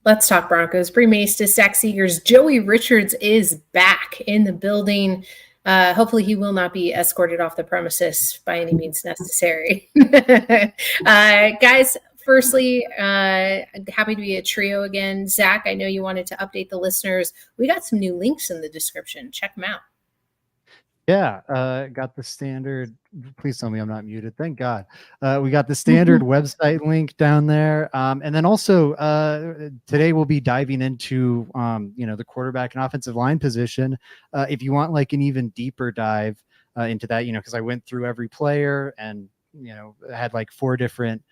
Let's talk Broncos. Bree Maestas, Zach Seegers, Joey Richards is back in the building. Hopefully he will not be escorted off the premises by any means necessary. Guys, firstly, happy to be a trio again. Zach, I know you wanted to update the listeners. We got some new links in the description. Check them out. Yeah, got the standard. Please tell me I'm not muted. Thank God. We got the standard website link down there. And then also today we'll be diving into, the quarterback and offensive line position. If you want like an even deeper dive into that, because I went through every player and, had like 4 different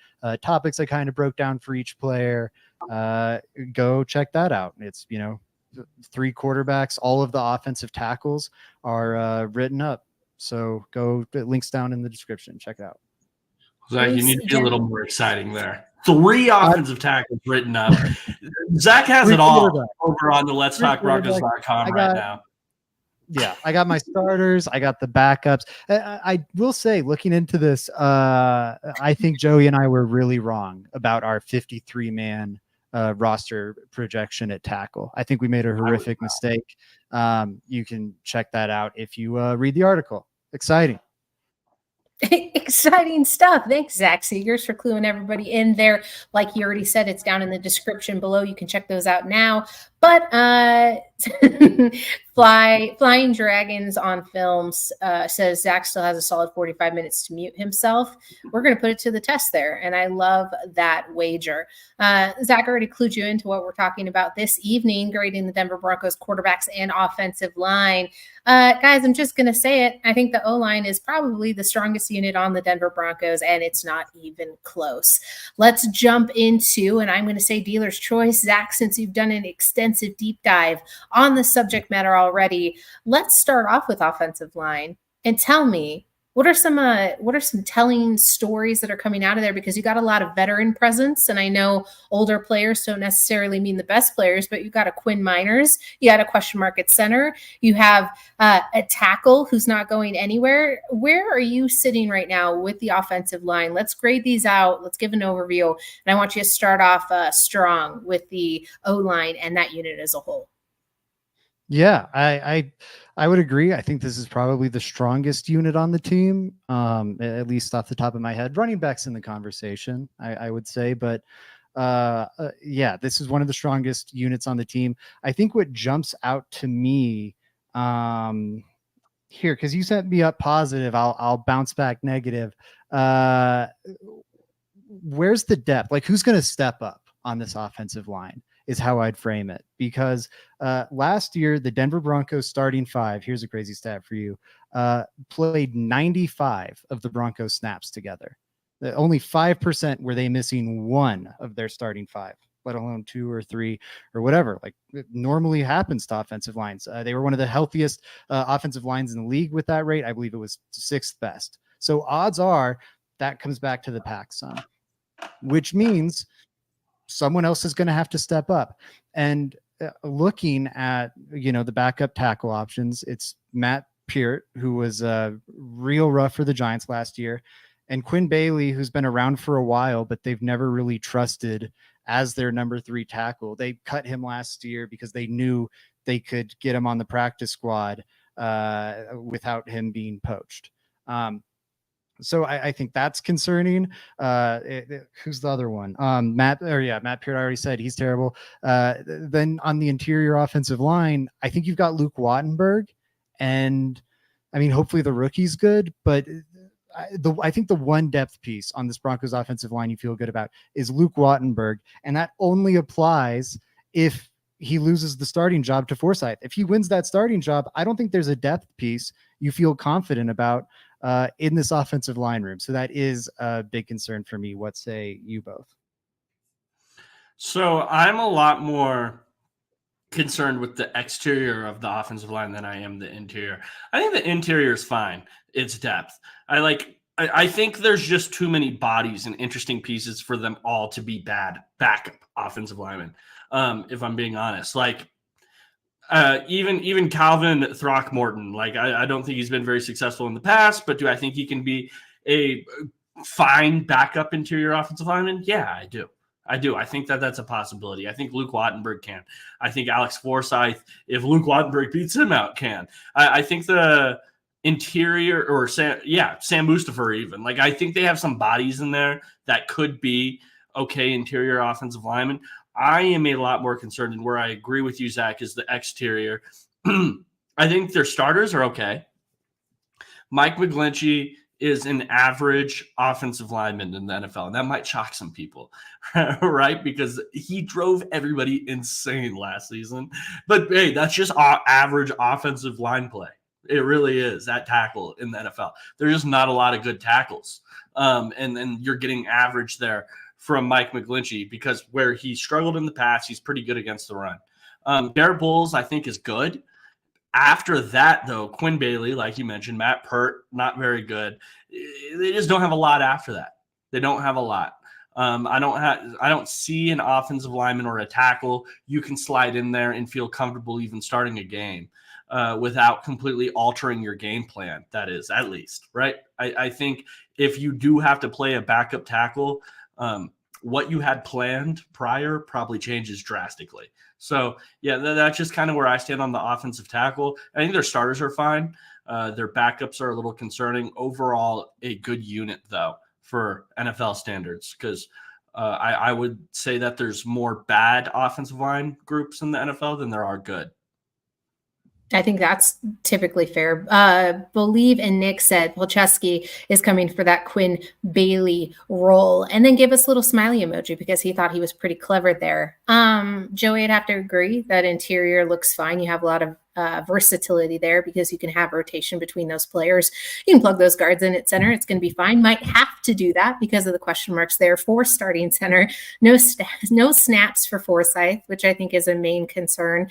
topics I kind of broke down for each player. Go check that out. It's, 3 quarterbacks, all of the offensive tackles are written up. So go, links down in the description. Check it out. Zach, you need to be a little more exciting there. 3 offensive tackles written up. Zach has it all over on the letstalkbroncos.com right now. Yeah, I got my starters. I got the backups. I will say, looking into this, I think Joey and I were really wrong about our 53-man roster projection at tackle. I think we made a horrific mistake. You can check that out if you read the article. Exciting. Exciting stuff. Thanks, Zach Seegers, for cluing everybody in there. Like you already said, it's down in the description below. You can check those out now. But Flying Dragons on Films says Zach still has a solid 45 minutes to mute himself. We're going to put it to the test there, and I love that wager. Zach already clued you into what we're talking about this evening, grading the Denver Broncos quarterbacks and offensive line. Guys, I'm just going to say it. I think the O-line is probably the strongest unit on the Denver Broncos, and it's not even close. Let's jump into, and I'm going to say dealer's choice. Zach, since you've done an extensive deep dive on the subject matter already, let's start off with offensive line and tell me what are some telling stories that are coming out of there, because you got a lot of veteran presence, and I know older players don't necessarily mean the best players, but you got a Quinn Miners, you got a question mark at center, you have a tackle who's not going anywhere. Where are you sitting right now with the offensive line? Let's grade these out. Let's give an overview, and I want you to start off strong with the O-line and that unit as a whole. Yeah, I would agree. I think this is probably the strongest unit on the team, at least off the top of my head. Running backs in the conversation, I would say, but yeah, this is one of the strongest units on the team. I think what jumps out to me here, because you sent me up positive, I'll bounce back negative. Where's the depth? Like, who's going to step up on this offensive line is how I'd frame it. Because last year, the Denver Broncos starting 5, here's a crazy stat for you, played 95 of the Broncos snaps together. Only 5% were they missing one of their starting 5, let alone 2 or 3 or whatever. Like, it normally happens to offensive lines. They were one of the healthiest offensive lines in the league with that rate. I believe it was 6th best. So odds are that comes back to the pack some, which means someone else is going to have to step up. And looking at, the backup tackle options, it's Matt Peart, who was real rough for the Giants last year, and Quinn Bailey, who's been around for a while, but they've never really trusted as their number 3 tackle. They cut him last year because they knew they could get him on the practice squad without him being poached. So I think that's concerning. Who's the other one? Matt Peart, I already said he's terrible. Then on the interior offensive line, I think you've got Luke Wattenberg, and I mean, hopefully the rookie's good, but I think the one depth piece on this Broncos offensive line you feel good about is Luke Wattenberg, and that only applies if he loses the starting job to Forsythe. If he wins that starting job, I don't think there's a depth piece you feel confident about in this offensive line room. So that is a big concern for me. What say you both? So I'm a lot more concerned with the exterior of the offensive line than I am the interior. I think the interior is fine. It's depth. I think there's just too many bodies and interesting pieces for them all to be bad backup offensive linemen. If I'm being honest, even Calvin Throckmorton, I don't think he's been very successful in the past, but do I think he can be a fine backup interior offensive lineman? Yeah, I do. I do. I think that that's a possibility. I think Luke Wattenberg can. I think Alex Forsyth, if Luke Wattenberg beats him out, can. I think the interior or Sam Mustipher even. Like, I think they have some bodies in there that could be okay interior offensive linemen. I am a lot more concerned, and where I agree with you, Zach, is the exterior. I think their starters are okay. Mike McGlinchey is an average offensive lineman in the NFL, and that might shock some people, right? Because he drove everybody insane last season. But, hey, that's just average offensive line play. It really is, that tackle in the NFL. There's just not a lot of good tackles. And then you're getting average there from Mike McGlinchey because where he struggled in the past, he's pretty good against the run. Garrett Bowles, I think, is good. After that, though, Quinn Bailey, like you mentioned, Matt Pert, not very good. They just don't have a lot after that. They don't have a lot. I don't see an offensive lineman or a tackle you can slide in there and feel comfortable even starting a game without completely altering your game plan. That is, at least, right? I think if you do have to play a backup tackle, what you had planned prior probably changes drastically. So, yeah, that's just kind of where I stand on the offensive tackle. I think their starters are fine. Their backups are a little concerning. Overall, a good unit, though, for NFL standards, because I would say that there's more bad offensive line groups in the NFL than there are good. I think that's typically fair. Believe and Nick said Polcheski is coming for that Quinn Bailey role, and then give us a little smiley emoji because he thought he was pretty clever there. Joey, I'd have to agree that interior looks fine. You have a lot of versatility there because you can have rotation between those players. You can plug those guards in at center. It's going to be fine. Might have to do that because of the question marks there for starting center. No snaps for Forsyth, which I think is a main concern.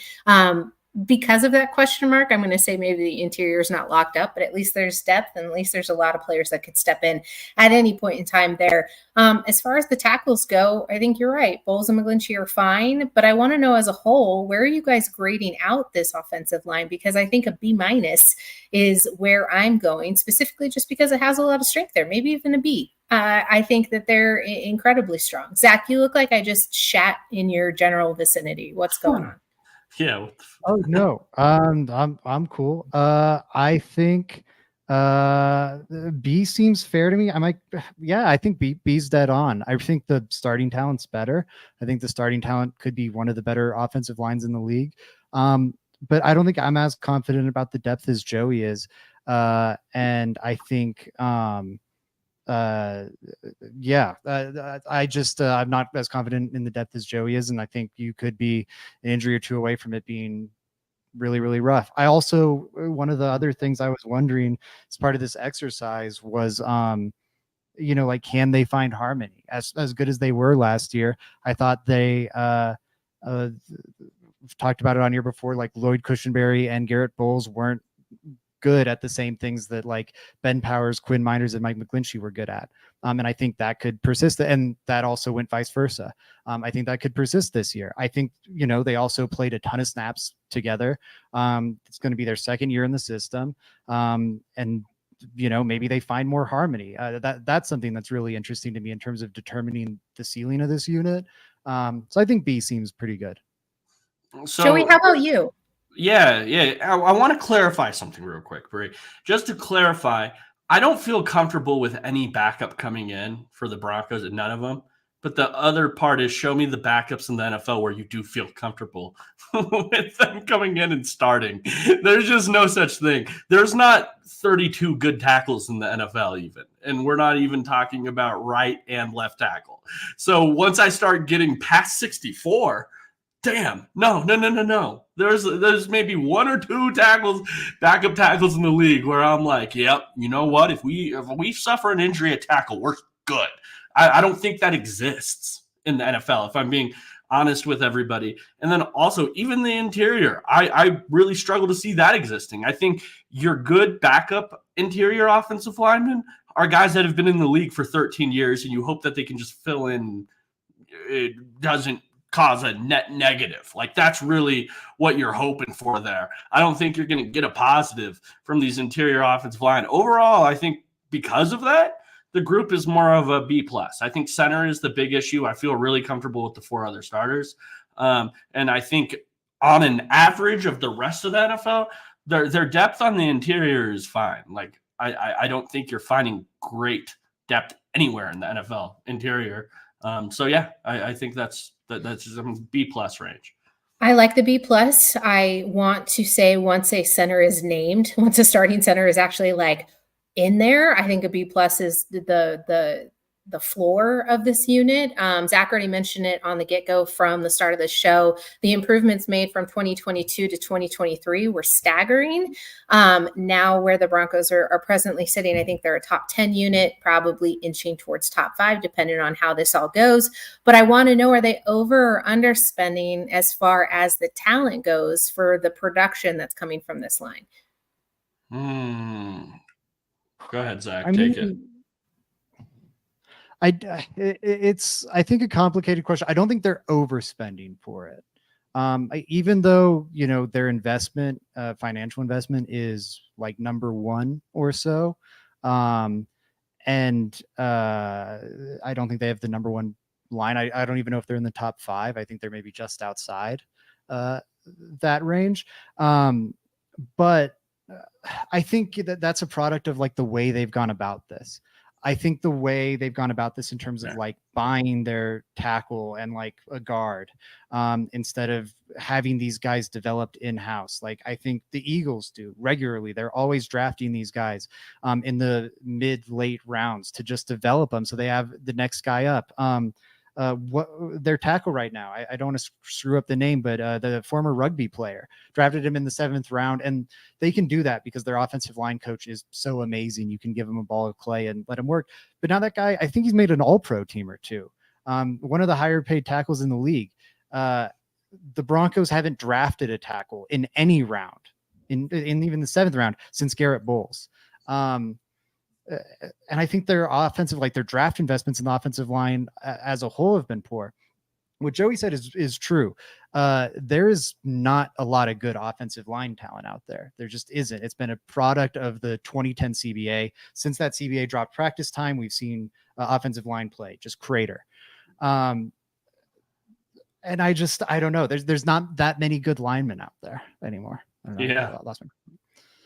Because of that question mark, I'm going to say maybe the interior is not locked up, but at least there's depth and at least there's a lot of players that could step in at any point in time there. As far as the tackles go, I think you're right. Bowles and McGlinchey are fine, but I want to know as a whole, where are you guys grading out this offensive line? Because I think a B- is where I'm going, specifically just because it has a lot of strength there, maybe even a B. I think that they're incredibly strong. Zach, you look like I just shat in your general vicinity. What's going on? Yeah. Oh no. I'm cool. I think B seems fair to me. I think B's dead on. I think the starting talent's better. I think the starting talent could be one of the better offensive lines in the league. But I don't think I'm as confident about the depth as Joey is. And I think I'm not as confident in the depth as Joey is, and I think you could be an injury or two away from it being really, really rough. I also, one of the other things I was wondering as part of this exercise was, can they find harmony? As good as they were last year, I thought they we've talked about it on here before, like Lloyd Cushenberry and Garrett Bowles weren't good at the same things that like Ben Powers, Quinn Miners, and Mike McGlinchey were good at. And I think that could persist. And that also went vice versa. I think that could persist this year. I think, they also played a ton of snaps together. It's going to be their second year in the system. And maybe they find more harmony. That's something that's really interesting to me in terms of determining the ceiling of this unit. So I think B seems pretty good. So, Joey, how about you? Yeah. I want to clarify something real quick, Brie. Just to clarify, I don't feel comfortable with any backup coming in for the Broncos, and none of them. But the other part is show me the backups in the NFL where you do feel comfortable with them coming in and starting. There's just no such thing. There's not 32 good tackles in the NFL even. And we're not even talking about right and left tackle. So once I start getting past 64, damn, no. There's maybe one or two backup tackles in the league where I'm like, yep, you know what? If we suffer an injury at tackle, we're good. I don't think that exists in the NFL, if I'm being honest with everybody. And then also, even the interior, I really struggle to see that existing. I think your good backup interior offensive linemen are guys that have been in the league for 13 years, and you hope that they can just fill in. It doesn't cause a net negative. Like, that's really what you're hoping for there. I don't think you're going to get a positive from these interior offensive line. Overall, I think because of that, the group is more of a B plus. I think center is the big issue. I feel really comfortable with the 4 other starters. And I think on an average of the rest of the NFL, their depth on the interior is fine. Like I don't think you're finding great depth anywhere in the NFL interior. So yeah, I think that's B plus range. I like the B plus. I want to say once a center is named, once a starting center is actually like in there, I think a B plus is the floor of this unit. Zach already mentioned it on the get-go from the start of the show. The improvements made from 2022 to 2023 were staggering. Now where the Broncos are presently sitting, I think they're a top 10 unit, probably inching towards top 5, depending on how this all goes. But I want to know, are they over or underspending as far as the talent goes for the production that's coming from this line? Go ahead, Zach. Take it. It's I think a complicated question. I don't think they're overspending for it. Even though, you know, their investment, financial investment is like number 1 or so. And I don't think they have the number 1 line. I don't even know if they're in the top 5. I think they're maybe just outside that range. But I think that's a product of like the way they've gone about this. I think the way they've gone about this in terms of like buying their tackle and like a guard, instead of having these guys developed in-house, like I think the Eagles do regularly. They're always drafting these guys in the mid-late rounds to just develop them so they have the next guy up. What their tackle right now, I don't want to screw up the name, but the former rugby player, drafted him in the 7th round, and they can do that because their offensive line coach is so amazing. You can give him a ball of clay and let him work. But now that guy, I think he's made an all-pro teamer too. One of the higher paid tackles in the league. The Broncos haven't drafted a tackle in any round, in even the 7th round, since Garrett Bowles. And I think their offensive, like their draft investments in the offensive line as a whole have been poor. What Joey said is true. There is not a lot of good offensive line talent out there. There just isn't. It's been a product of the 2010 CBA. Since that CBA dropped practice time, we've seen offensive line play just crater. And I don't know. There's not that many good linemen out there anymore. I don't know. Yeah.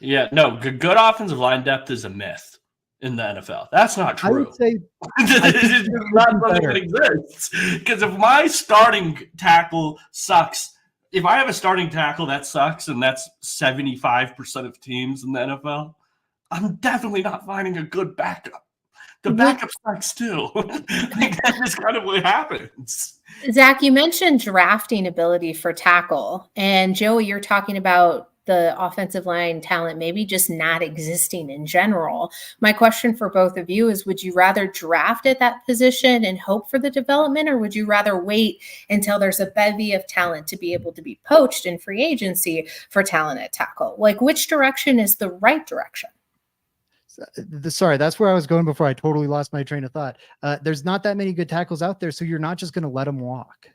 Yeah. No, good offensive line depth is a myth in the NFL. That's not true. I would say it's not something that exists. Because if my starting tackle sucks, if I have a starting tackle that sucks, and that's 75% of teams in the NFL, I'm definitely not finding a good backup. The backup sucks too. Like, that's just kind of what happens. Zach, you mentioned drafting ability for tackle, and Joey, you're talking about the offensive line talent maybe just not existing in general. My question for both of you is, would you rather draft at that position and hope for the development, or would you rather wait until there's a bevy of talent to be able to be poached in free agency for talent at tackle? Like, which direction is the right direction? Sorry, that's where I was going before I totally lost my train of thought. There's not that many good tackles out there, so you're not just going to let them walk.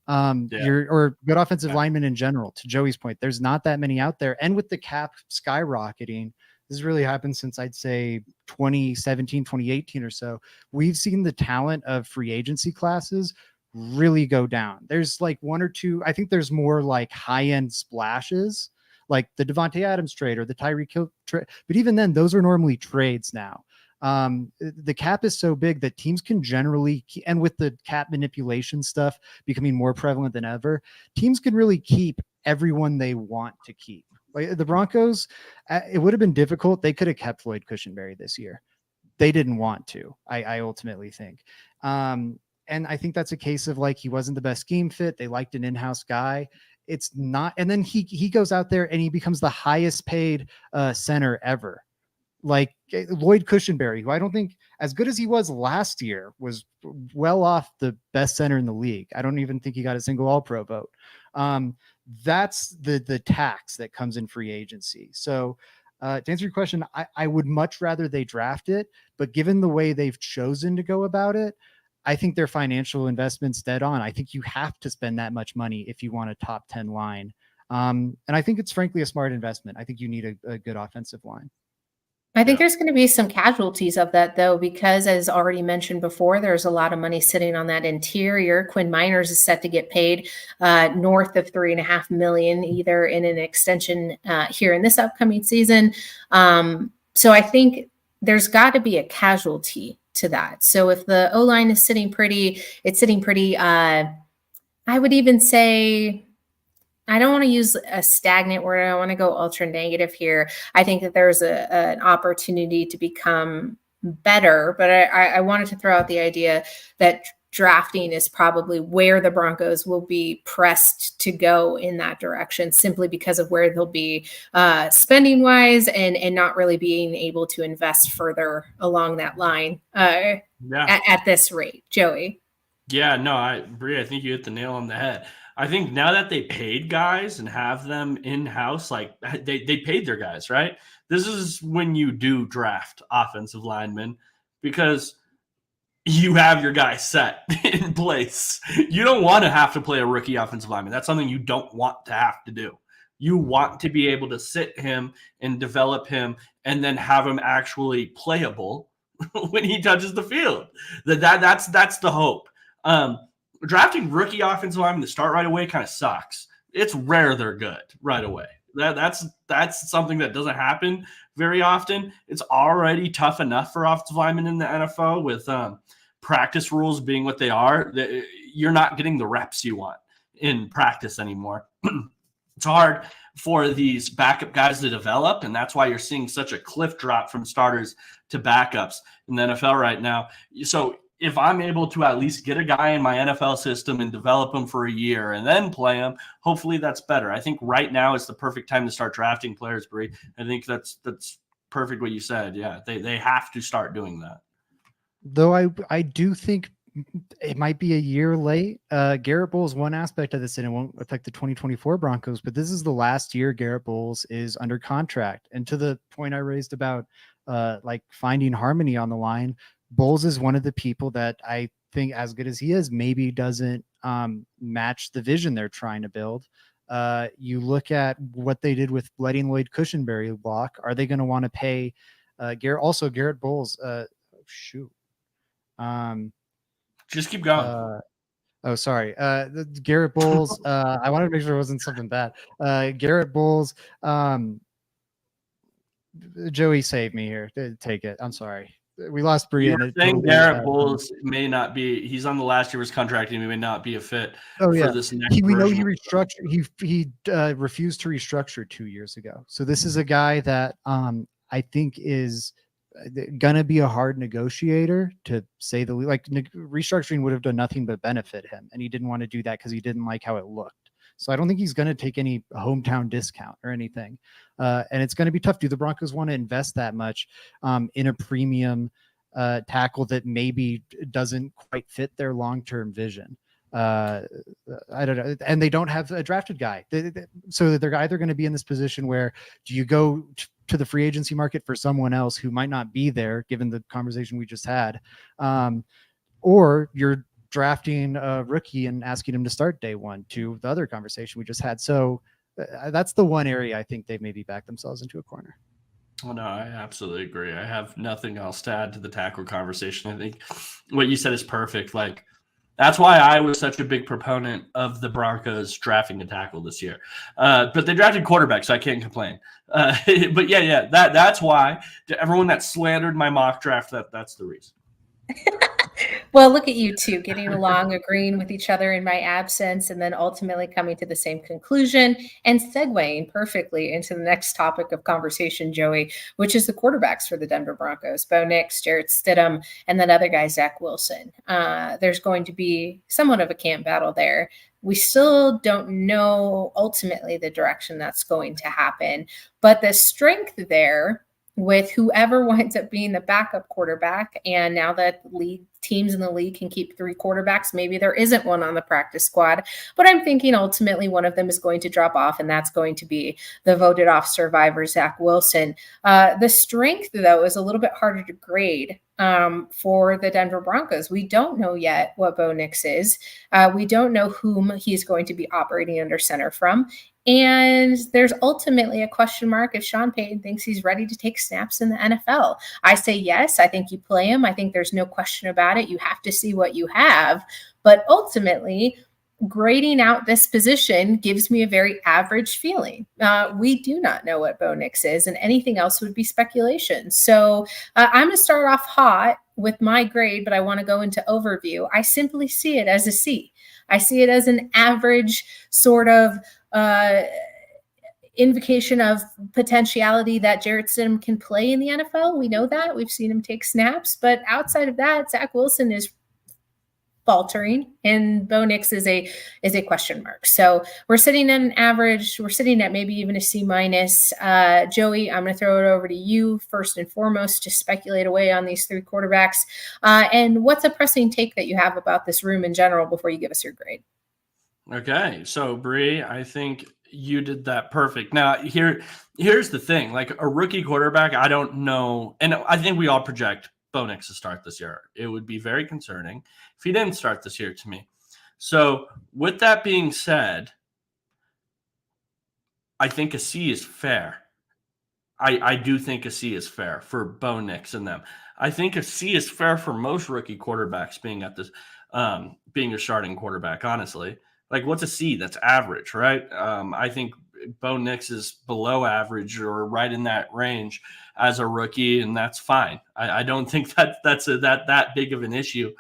Or good offensive linemen in general. To Joey's point, there's not that many out there. And with the cap skyrocketing, this has really happened since I'd say 2017, 2018 or so. We've seen the talent of free agency classes really go down. There's like 1 or 2. I think there's more like high-end splashes, like the Devontae Adams trade or the Tyreek Hill trade. But even then, those are normally trades now. The cap is so big that teams can generally, and with the cap manipulation stuff becoming more prevalent than ever, teams can really keep everyone they want to keep. Like the Broncos, it would have been difficult. They could have kept Lloyd Cushenberry this year. They didn't want to, I ultimately think. And I think that's a case of like, he wasn't the best scheme fit. They liked an in-house guy. It's not. And then he goes out there and he becomes the highest paid center ever. Like Lloyd Cushenberry, who I don't think, as good as he was last year, was well off the best center in the league. I don't even think he got a single All-Pro vote. That's the tax that comes in free agency. So to answer your question, I would much rather they draft it, but given the way they've chosen to go about it, I think their financial investment's dead on. I think you have to spend that much money if you want a top 10 line. And I think it's frankly a smart investment. I think you need a good offensive line. I think there's going to be some casualties of that, though, because as already mentioned before, there's a lot of money sitting on that interior. Quinn Miners is set to get paid north of $3.5 million, either in an extension here in this upcoming season. So I think there's got to be a casualty to that. So if the O-line is sitting pretty, it's sitting pretty. I would even say, I don't want to use a stagnant word. I don't want to go ultra negative here. I think that there's an opportunity to become better, but I wanted to throw out the idea that drafting is probably where the Broncos will be pressed to go in that direction, simply because of where they'll be spending wise and not really being able to invest further along that line at this rate. Joey. Yeah, no, Bree, I think you hit the nail on the head. I think now that they paid guys and have them in-house, like they paid their guys, right? This is when you do draft offensive linemen, because you have your guy set in place. You don't want to have to play a rookie offensive lineman. That's something you don't want to have to do. You want to be able to sit him and develop him and then have him actually playable when he touches the field. That's the hope. Drafting rookie offensive linemen to start right away kind of sucks. It's rare they're good right away. That's something that doesn't happen very often. It's already tough enough for offensive linemen in the NFL with practice rules being what they are. You're not getting the reps you want in practice anymore. It's hard for these backup guys to develop, and that's why you're seeing such a cliff drop from starters to backups in the NFL right now. So if I'm able to at least get a guy in my NFL system and develop him for a year and then play him, hopefully that's better. I think right now is the perfect time to start drafting players, Bree. I think that's perfect what you said. Yeah, they have to start doing that. Though I do think it might be a year late. Garrett Bowles, one aspect of this, and it won't affect the 2024 Broncos, but this is the last year Garrett Bowles is under contract. And to the point I raised about like finding harmony on the line, Bowles is one of the people that I think, as good as he is, maybe doesn't match the vision they're trying to build. You look at what they did with letting Lloyd Cushenberry walk. Are they going to want to pay Garrett Bowles? Just keep going. Sorry. Garrett Bowles. I wanted to make sure it wasn't something bad. Garrett Bowles. Joey saved me here. Take it. I'm sorry. We lost Bree. Garrett Bowles may not be. He's on the last year of his contract, and he may not be a fit for this next. We know he restructured. He refused to restructure 2 years ago. So this is a guy that I think is gonna be a hard negotiator, to say the least. Like restructuring would have done nothing but benefit him, and he didn't want to do that because he didn't like how it looked. So I don't think he's going to take any hometown discount or anything. And it's going to be tough. Do the Broncos want to invest that much in a premium tackle that maybe doesn't quite fit their long-term vision? I don't know. And they don't have a drafted guy. So they're either going to be in this position where, do you go to the free agency market for someone else who might not be there, given the conversation we just had, or you're drafting a rookie and asking him to start day one, to the other conversation we just had. So that's the one area I think they've maybe backed themselves into a corner. Oh, no, I absolutely agree. I have nothing else to add to the tackle conversation. I think what you said is perfect. Like, that's why I was such a big proponent of the Broncos drafting a tackle this year. But they drafted quarterback, so I can't complain. But yeah, that's why. To everyone that slandered my mock draft, that's the reason. Well, look at you two getting along, agreeing with each other in my absence, and then ultimately coming to the same conclusion and segueing perfectly into the next topic of conversation, Joey, which is the quarterbacks for the Denver Broncos. Bo Nix, Jarrett Stidham, and that other guy, Zach Wilson. There's going to be somewhat of a camp battle there. We still don't know ultimately the direction that's going to happen, but the strength there with whoever winds up being the backup quarterback, and now that teams in the league can keep 3 quarterbacks, maybe there isn't one on the practice squad, but I'm thinking ultimately one of them is going to drop off, and that's going to be the voted off survivor, Zach Wilson. The strength, though, is a little bit harder to grade for the Denver Broncos. We don't know yet what Bo Nix is. We don't know whom he's going to be operating under center from. And there's ultimately a question mark if Sean Payton thinks he's ready to take snaps in the NFL. I say yes. I think you play him. I think there's no question about it. You have to see what you have. But ultimately, grading out this position gives me a very average feeling. We do not know what Bo Nix is, and anything else would be speculation. So I'm going to start off hot with my grade, but I want to go into overview. I simply see it as a C. I see it as an average sort of invocation of potentiality that Jarrett Stidham can play in the NFL. We know that. We've seen him take snaps. But outside of that, Zach Wilson is faltering, and Bo Nix is a question mark. So we're sitting at an average. We're sitting at maybe even a C minus. Joey, I'm going to throw it over to you first and foremost to speculate away on these three quarterbacks. And what's a pressing take that you have about this room in general before you give us your grade? Okay, so Bree, I think you did that perfect. Now here's the thing: like a rookie quarterback, I don't know, and I think we all project Bo Nix to start this year. It would be very concerning if he didn't start this year to me. So with that being said, I think a C is fair. I do think a C is fair for Bo Nix and them. I think a C is fair for most rookie quarterbacks being at this, being a starting quarterback. Honestly, like what's a C? That's average, right? I think Bo Nix is below average or right in that range as a rookie, and that's fine. I don't think that's that big of an issue.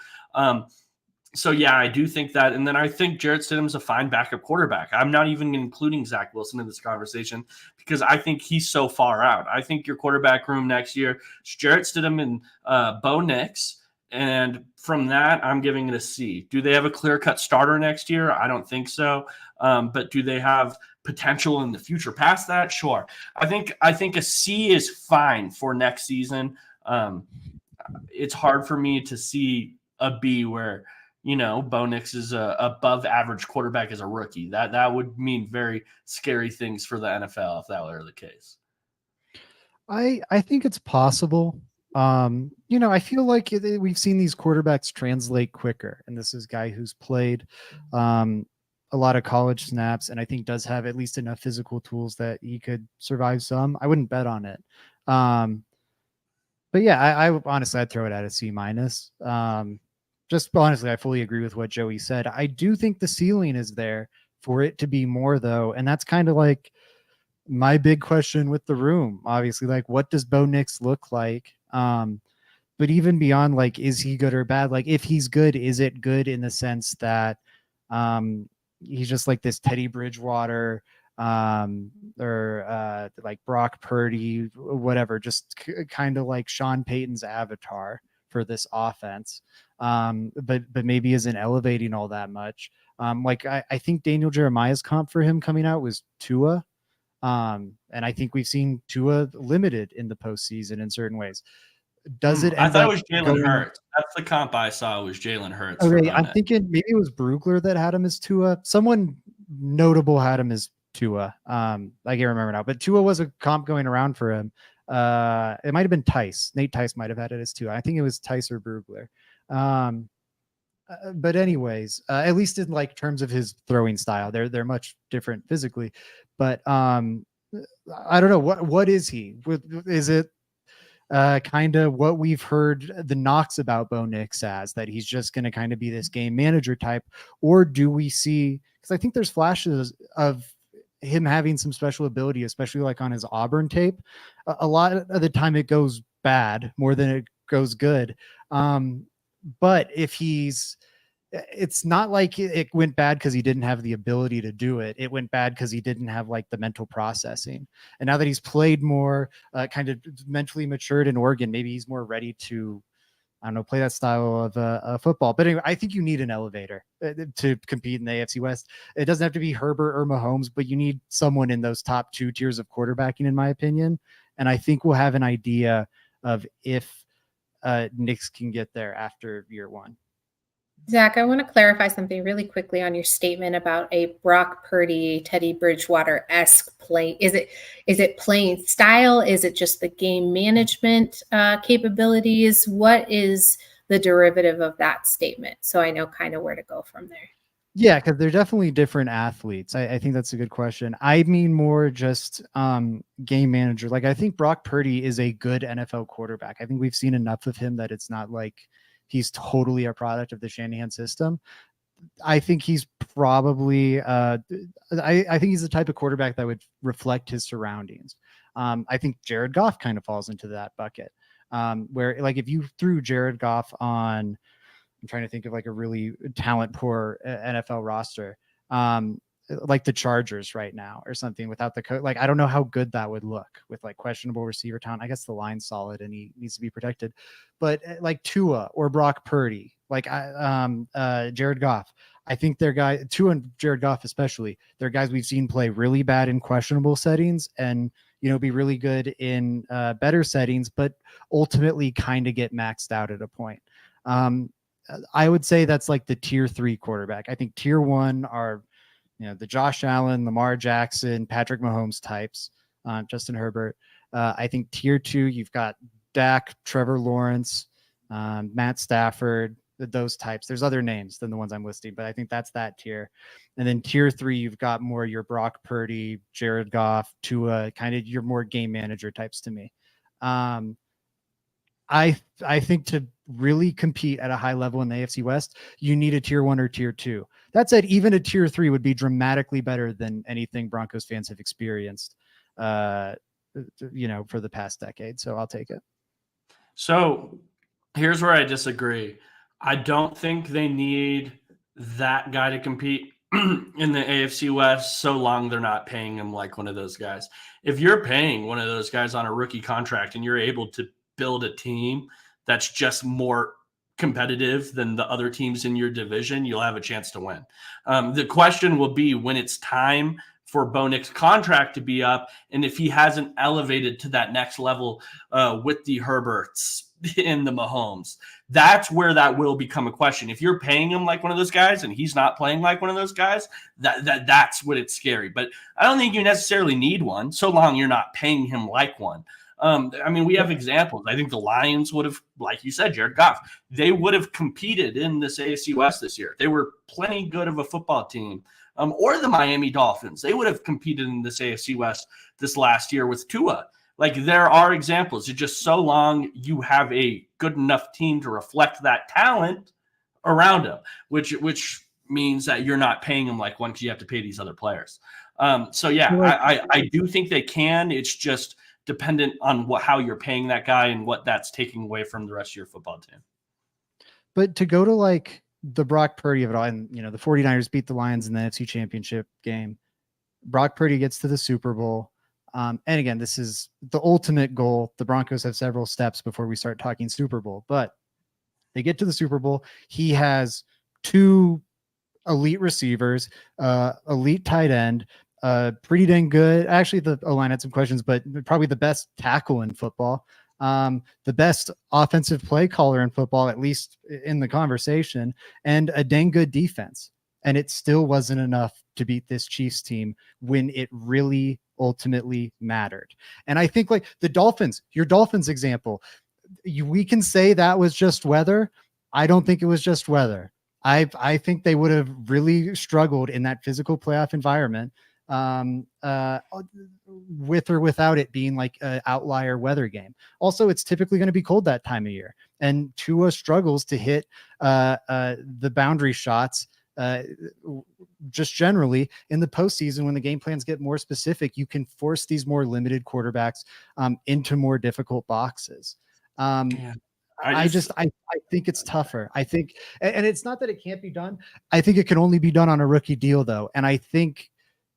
So yeah, I do think that, and then I think Jarrett Stidham's a fine backup quarterback. I'm not even including Zach Wilson in this conversation because I think he's so far out. I think your quarterback room next year is Jarrett Stidham and Bo Nix, and from that, I'm giving it a C. Do they have a clear-cut starter next year? I don't think so. But do they have potential in the future past that? Sure. I think a C is fine for next season. It's hard for me to see a B where Bo Nix is a above average quarterback as a rookie. That would mean very scary things for the NFL if that were the case. I think it's possible. I feel like we've seen these quarterbacks translate quicker, and this is a guy who's played a lot of college snaps, and I think does have at least enough physical tools that he could survive some. I wouldn't bet on it. But yeah, I honestly, I'd throw it at a C minus. Just honestly, I fully agree with what Joey said. I do think the ceiling is there for it to be more, though. And that's kind of like my big question with the room. Obviously, like, what does Bo Nix look like? But even beyond, like, is he good or bad? Like, if he's good, is it good in the sense that he's just like this Teddy Bridgewater or like Brock Purdy, whatever, just kind of like Sean Payton's avatar for this offense. But maybe isn't elevating all that much. Like I think Daniel Jeremiah's comp for him coming out was Tua. And I think we've seen Tua limited in the postseason in certain ways. Does it? I thought it was Jalen Hurts. That's the comp I saw was Jalen Hurts. Okay, I'm thinking maybe it was Brugler that had him as Tua. Someone notable had him as Tua. I can't remember now, but Tua was a comp going around for him. It might have been Tice. Nate Tice might have had it as Tua. I think it was Tice or Brugler. But anyways, at least in like terms of his throwing style, they're much different physically. But I don't know what is he? Is it kind of what we've heard the knocks about Bo Nix as, that he's just going to kind of be this game manager type, or do we see? Because I think there's flashes of him having some special ability, especially like on his Auburn tape. A lot of the time it goes bad more than it goes good. But if it's not like it went bad because he didn't have the ability to do it. It went bad because he didn't have like the mental processing. And now that he's played more, kind of mentally matured in Oregon, maybe he's more ready to, I don't know, play that style of football. But anyway, I think you need an elevator to compete in the AFC West. It doesn't have to be Herbert or Mahomes, but you need someone in those top two tiers of quarterbacking, in my opinion. And I think we'll have an idea of if Nix can get there after year one. Zach, I want to clarify something really quickly on your statement about a Brock Purdy, Teddy Bridgewater-esque play. Is it playing style? Is it just the game management capabilities? What is the derivative of that statement? So I know kind of where to go from there. Yeah, because they're definitely different athletes. I think that's a good question. I mean more just game manager. Like I think Brock Purdy is a good NFL quarterback. I think we've seen enough of him that it's not like he's totally a product of the Shanahan system. I think he's probably I think he's the type of quarterback that would reflect his surroundings. I think Jared Goff kind of falls into that bucket. Where like if you threw Jared Goff on, I'm trying to think of like a really talent poor NFL roster, like the Chargers right now or something without the like I don't know how good that would look with like questionable receiver talent. I guess the line's solid and he needs to be protected, but like Tua or Brock Purdy, like Jared Goff. I think they're guys, Tua and Jared Goff especially, they're guys we've seen play really bad in questionable settings and be really good in better settings, but ultimately kind of get maxed out at a point. I would say that's like the tier 3 quarterback. I think tier 1 are, the Josh Allen, Lamar Jackson, Patrick Mahomes types, Justin Herbert. I think tier 2, you've got Dak, Trevor Lawrence, Matt Stafford, those types. There's other names than the ones I'm listing, but I think that's that tier. And then tier 3, you've got more your Brock Purdy, Jared Goff, Tua, kind of your more game manager types to me. I think to really compete at a high level in the AFC West, you need a tier 1 or tier 2. That said, even a tier 3 would be dramatically better than anything Broncos fans have experienced, for the past decade. So I'll take it. So here's where I disagree. I don't think they need that guy to compete in the AFC West so long they're not paying him like one of those guys. If you're paying one of those guys on a rookie contract and you're able to build a team that's just more competitive than the other teams in your division, you'll have a chance to win. The question will be when it's time for Bo Nix's contract to be up, and if he hasn't elevated to that next level with the Herberts and the Mahomes, that's where that will become a question. If you're paying him like one of those guys and he's not playing like one of those guys, that's what it's scary. But I don't think you necessarily need one so long you're not paying him like one. We have examples. I think the Lions would have, like you said, Jared Goff, they would have competed in this AFC West this year. They were plenty good of a football team. Or the Miami Dolphins, they would have competed in this AFC West this last year with Tua. Like there are examples. It's just so long you have a good enough team to reflect that talent around him, which means that you're not paying him like one because you have to pay these other players. I do think they can. It's just dependent on how you're paying that guy and what that's taking away from the rest of your football team. But to go to like the Brock Purdy of it all, and the 49ers beat the Lions in the NFC Championship game. Brock Purdy gets to the Super Bowl. And again, this is the ultimate goal. The Broncos have several steps before we start talking Super Bowl, but they get to the Super Bowl. He has 2 elite receivers, elite tight end, pretty dang good. Actually, the O-line had some questions, but probably the best tackle in football. The best offensive play caller in football, at least in the conversation, and a dang good defense. And it still wasn't enough to beat this Chiefs team when it really ultimately mattered. And I think like the Dolphins, your Dolphins example, we can say that was just weather. I don't think it was just weather. I think they would have really struggled in that physical playoff environment, with or without it being like an outlier weather game. Also, it's typically going to be cold that time of year, and Tua struggles to hit the boundary shots. Just generally in the postseason, when the game plans get more specific, you can force these more limited quarterbacks into more difficult boxes. I think it's tougher. I think, and it's not that it can't be done. I think it can only be done on a rookie deal though. And I think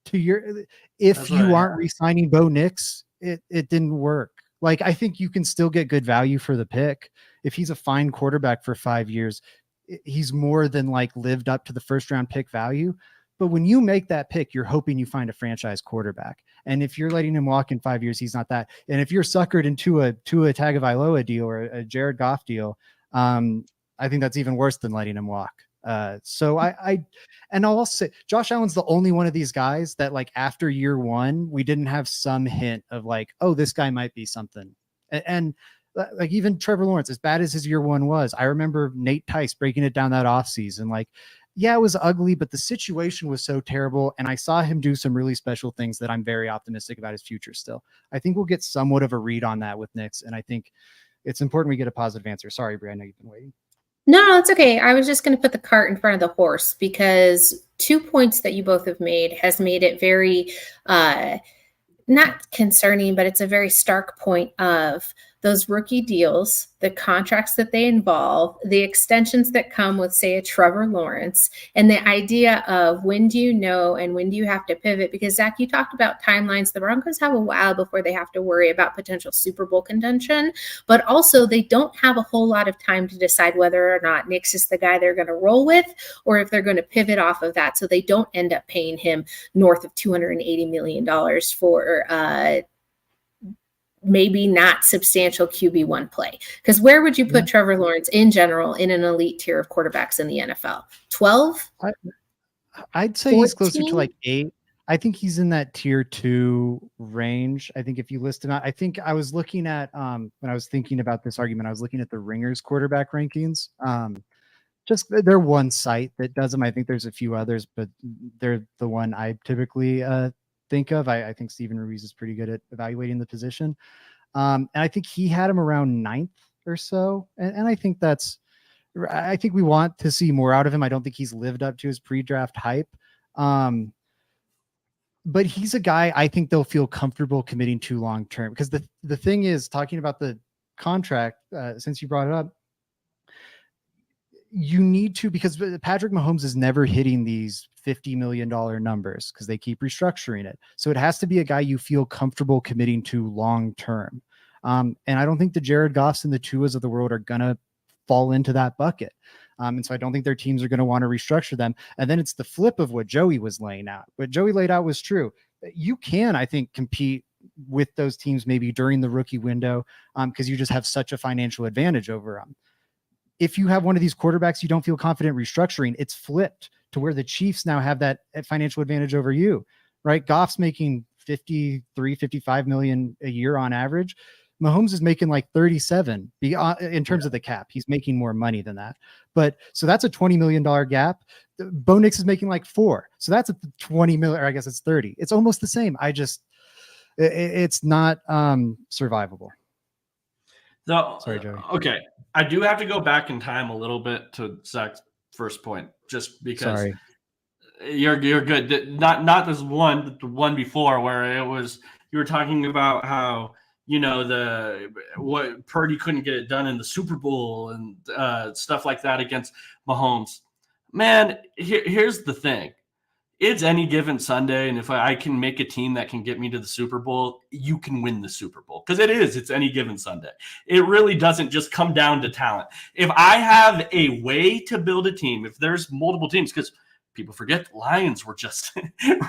if you aren't re-signing Bo Nix, it didn't work. Like, I think you can still get good value for the pick. If he's a fine quarterback for 5 years, he's more than like lived up to the first round pick value. But when you make that pick, you're hoping you find a franchise quarterback. And if you're letting him walk in 5 years, he's not that. And if you're suckered into a Tagovailoa deal or a Jared Goff deal, I think that's even worse than letting him walk. So I'll say Josh Allen's the only one of these guys that like after year 1, we didn't have some hint of like, oh, this guy might be something. And like even Trevor Lawrence, as bad as his year 1 was, I remember Nate Tice breaking it down that offseason. Like yeah, it was ugly, but the situation was so terrible. And I saw him do some really special things that I'm very optimistic about his future still. I think we'll get somewhat of a read on that with Nix. And I think it's important we get a positive answer. Sorry, Bri, I know you've been waiting. No, it's okay. I was just going to put the cart in front of the horse because 2 points that you both have made has made it very not concerning, but it's a very stark point of those rookie deals, the contracts that they involve, the extensions that come with, say, a Trevor Lawrence, and the idea of when do you know and when do you have to pivot? Because, Zach, you talked about timelines. The Broncos have a while before they have to worry about potential Super Bowl contention, but also they don't have a whole lot of time to decide whether or not Nix is the guy they're going to roll with or if they're going to pivot off of that so they don't end up paying him north of $280 million for maybe not substantial QB1 play. Because where would you put Trevor Lawrence in general in an elite tier of quarterbacks in the NFL? 12? I'd say 14? He's closer to like 8. I think he's in that tier 2 range. I think if you list him out, I think I was looking at when I was thinking about this argument, I was looking at the Ringers quarterback rankings. Just they're one site that does them. I think there's a few others, but they're the one I typically think of. I think Steven Ruiz is pretty good at evaluating the position. And I think he had him around 9th or so. And I think I think we want to see more out of him. I don't think he's lived up to his pre-draft hype. But he's a guy I think they'll feel comfortable committing to long-term, because the thing is, talking about the contract, since you brought it up, you need to, because Patrick Mahomes is never hitting these $50 million numbers because they keep restructuring it. So it has to be a guy you feel comfortable committing to long-term. And I don't think the Jared Goffs and the Tuas of the world are going to fall into that bucket. And so I don't think their teams are going to want to restructure them. And then it's the flip of what Joey was laying out. What Joey laid out was true. You can, I think, compete with those teams maybe during the rookie window because you just have such a financial advantage over them. If you have one of these quarterbacks you don't feel confident restructuring, it's flipped to where the Chiefs now have that financial advantage over you, right? Goff's making 53, 55 million a year on average. Mahomes is making like 37 in terms of the cap. He's making more money than that. But so that's a $20 million gap. Bo Nix is making like 4. So that's a 20 million, or I guess it's 30. It's almost the same. It's not survivable. No, sorry, Joey. Okay. I do have to go back in time a little bit to Zach's first point, just because you're good. Not this one, but the one before where it was, you were talking about how, what Purdy couldn't get it done in the Super Bowl and stuff like that against Mahomes. Man, here's the thing. It's any given Sunday, and if I can make a team that can get me to the Super Bowl, you can win the Super Bowl. Because it's any given Sunday. It really doesn't just come down to talent. If I have a way to build a team, if there's multiple teams, because people forget the Lions were just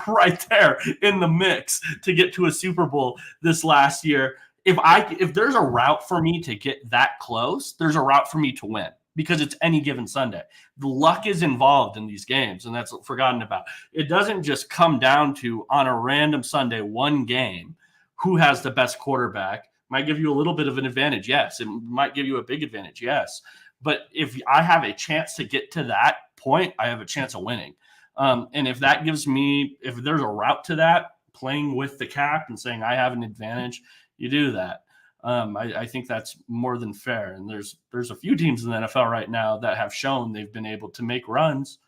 right there in the mix to get to a Super Bowl this last year. If there's a route for me to get that close, there's a route for me to win. Because it's any given Sunday. The luck is involved in these games, and that's forgotten about. It doesn't just come down to, on a random Sunday, one game, who has the best quarterback. Might give you a little bit of an advantage, yes. It might give you a big advantage, yes. But if I have a chance to get to that point, I have a chance of winning. And if that gives me, if there's a route to that, playing with the cap and saying I have an advantage, you do that. I think that's more than fair. And there's a few teams in the NFL right now that have shown they've been able to make runs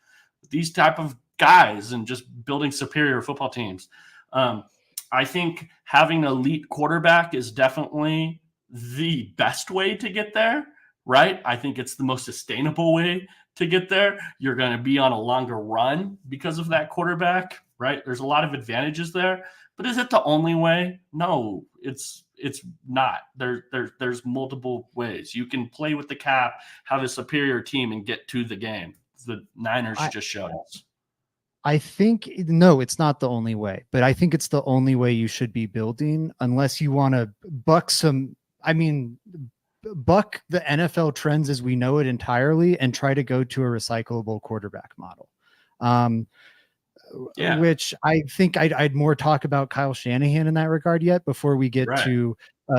with these type of guys and just building superior football teams. I think having an elite quarterback is definitely the best way to get there, right? I think it's the most sustainable way to get there. You're going to be on a longer run because of that quarterback, right? There's a lot of advantages there. But is it the only way? No, it's not. There's multiple ways. You can play with the cap, have a superior team, and get to the game. The Niners just showed us. I think, no, it's not the only way, but I think it's the only way you should be building, unless you want to buck the NFL trends as we know it entirely and try to go to a recyclable quarterback model. Which I think I'd more talk about Kyle Shanahan in that regard yet before we get to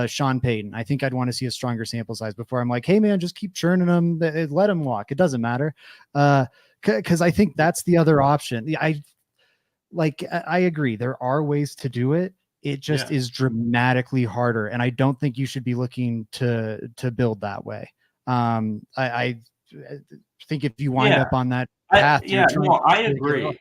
Sean Payton. I think I'd want to see a stronger sample size before I'm like, hey man, just keep churning them, let them walk. It doesn't matter. because I think that's the other option. I agree. There are ways to do it. It just is dramatically harder, and I don't think you should be looking to build that way. I think if you wind up on that path, I agree.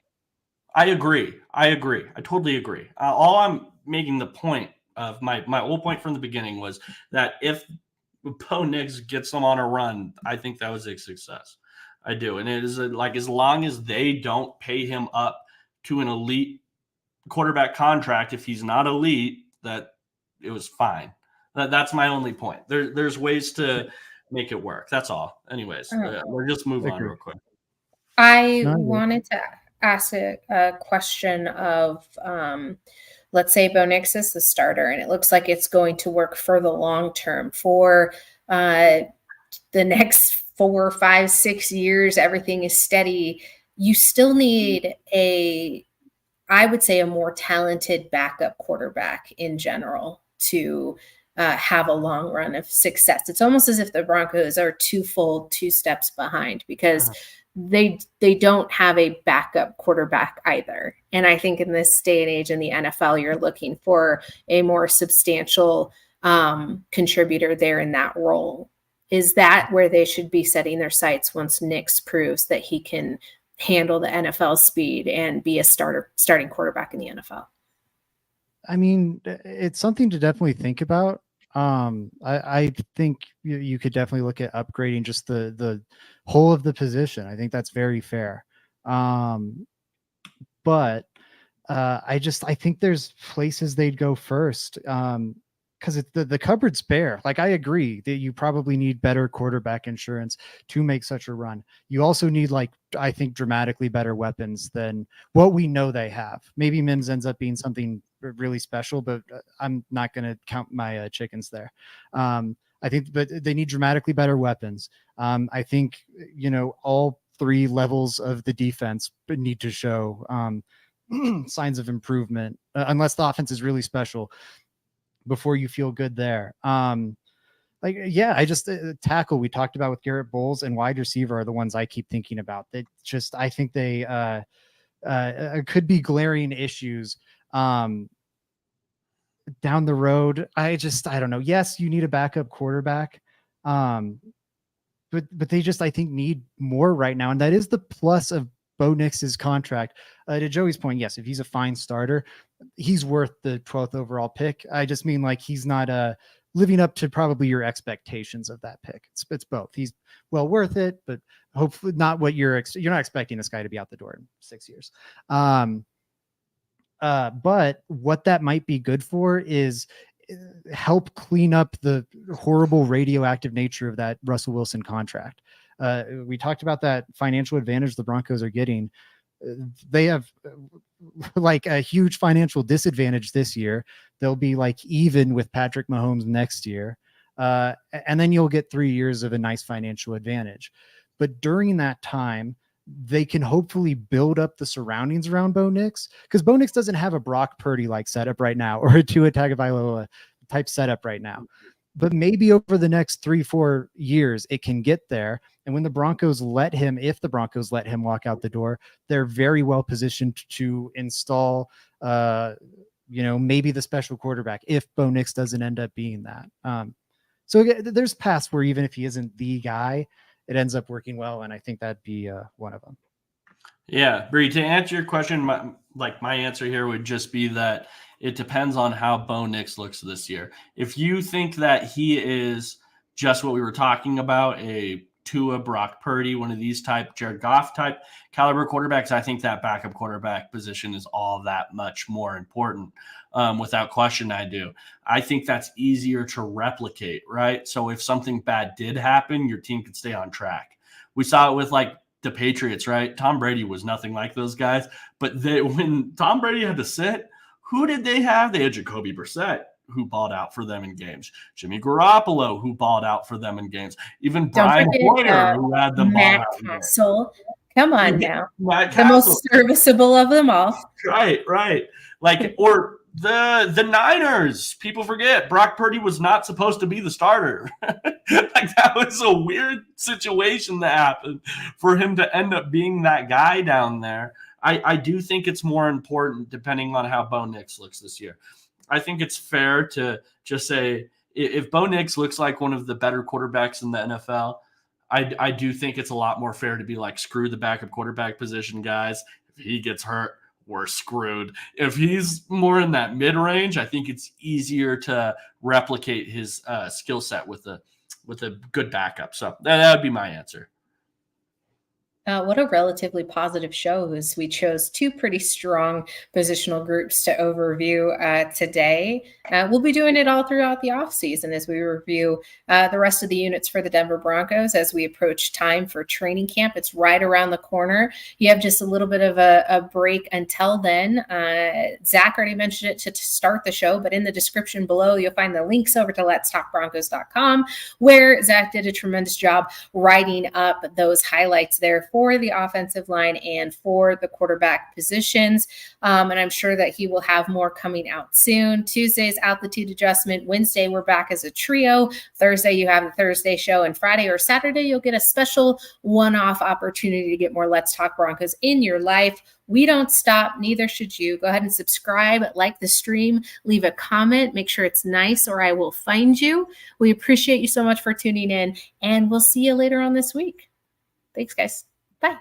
I agree. I totally agree. All I'm making the point of my whole point from the beginning was that if Bo Nix gets them on a run, I think that was a success. I do, and it is like as long as they don't pay him up to an elite quarterback contract, if he's not elite, that it was fine. That's my only point. There's ways to make it work. That's all. Anyways, we'll just move on real quick. I wanted to ask a question of, let's say Bo Nix is the starter, and it looks like it's going to work for the long term for the next 4, 5, 6 years. Everything is steady. You still need I would say a more talented backup quarterback in general to have a long run of success. It's almost as if the Broncos are 2 steps behind because they don't have a backup quarterback either. And I think in this day and age in the NFL, you're looking for a more substantial contributor there in that role. Is that where they should be setting their sights once Nix proves that he can handle the NFL speed and be a starting quarterback in the NFL? I mean, it's something to definitely think about. I think you could definitely look at upgrading just the whole of the position. I think that's very fair. But I think there's places they'd go first. Because the cupboard's bare. Like, I agree that you probably need better quarterback insurance to make such a run. You also need, I think, dramatically better weapons than what we know they have. Maybe Mims ends up being something really special, but I'm not going to count my chickens there. I think, but they need dramatically better weapons. I think, all 3 levels of the defense need to show signs of improvement, unless the offense is really special, before you feel good there. I just tackle we talked about with Garrett Bowles and wide receiver are the ones I keep thinking about. I think they could be glaring issues down the road. I don't know. Yes, you need a backup quarterback. But they I think need more right now. And that is the plus of Bo Nix's contract. To Joey's point, yes, if he's a fine starter, he's worth the 12th overall pick. I just mean he's not living up to probably your expectations of that pick. It's both. He's well worth it, but hopefully not what you're not expecting this guy to be out the door in 6 years. But what that might be good for is help clean up the horrible radioactive nature of that Russell Wilson contract. We talked about that financial advantage the Broncos are getting. They have a huge financial disadvantage this year. They'll be even with Patrick Mahomes next year. And then you'll get 3 years of a nice financial advantage. But during that time, they can hopefully build up the surroundings around Bo Nix, because Bo Nix doesn't have a Brock Purdy setup right now, or a Tua Tagovailoa type setup right now. But maybe over the next 3-4 years, it can get there. And when the Broncos if the Broncos let him walk out the door, they're very well positioned to install, maybe the special quarterback if Bo Nix doesn't end up being that. So there's paths where even if he isn't the guy, it ends up working well. And I think that'd be one of them. Yeah, Bree, to answer your question, my answer here would just be that it depends on how Bo Nix looks this year. If you think that he is just what we were talking about, a Tua, Brock Purdy, one of these type, Jared Goff type caliber quarterbacks, I think that backup quarterback position is all that much more important. Without question, I do. I think that's easier to replicate, right? So if something bad did happen, your team could stay on track. We saw it with the Patriots, right? Tom Brady was nothing like those guys, but when Tom Brady had to sit, who did they have? They had Jacoby Brissett, who balled out for them in games. Jimmy Garoppolo, who balled out for them in games. Even Brian Hoyer, who had them ball out. Matt Castle. Come on now. The most serviceable of them all. Right. Or The Niners. People forget Brock Purdy was not supposed to be the starter. Like, that was a weird situation that happened for him to end up being that guy down there. I do think it's more important depending on how Bo Nix looks this year. I think it's fair to just say if Bo Nix looks like one of the better quarterbacks in the NFL, I do think it's a lot more fair to be like, screw the backup quarterback position, guys. If he gets hurt, we're screwed. If he's more in that mid-range, I think it's easier to replicate his skill set with a good backup. So that would be my answer. What a relatively positive show, as we chose two pretty strong positional groups to overview today. We'll be doing it all throughout the offseason as we review the rest of the units for the Denver Broncos as we approach time for training camp. It's right around the corner. You have just a little bit of a break until then. Zach already mentioned it to start the show, but in the description below, you'll find the links over to letstalkbroncos.com, where Zach did a tremendous job writing up those highlights there for the offensive line and for the quarterback positions. And I'm sure that he will have more coming out soon. Tuesday's altitude adjustment. Wednesday, we're back as a trio. Thursday, you have the Thursday show. And Friday or Saturday, you'll get a special one-off opportunity to get more Let's Talk Broncos in your life. We don't stop. Neither should you. Go ahead and subscribe, like the stream, leave a comment, make sure it's nice or I will find you. We appreciate you so much for tuning in, and we'll see you later on this week. Thanks, guys. Bye.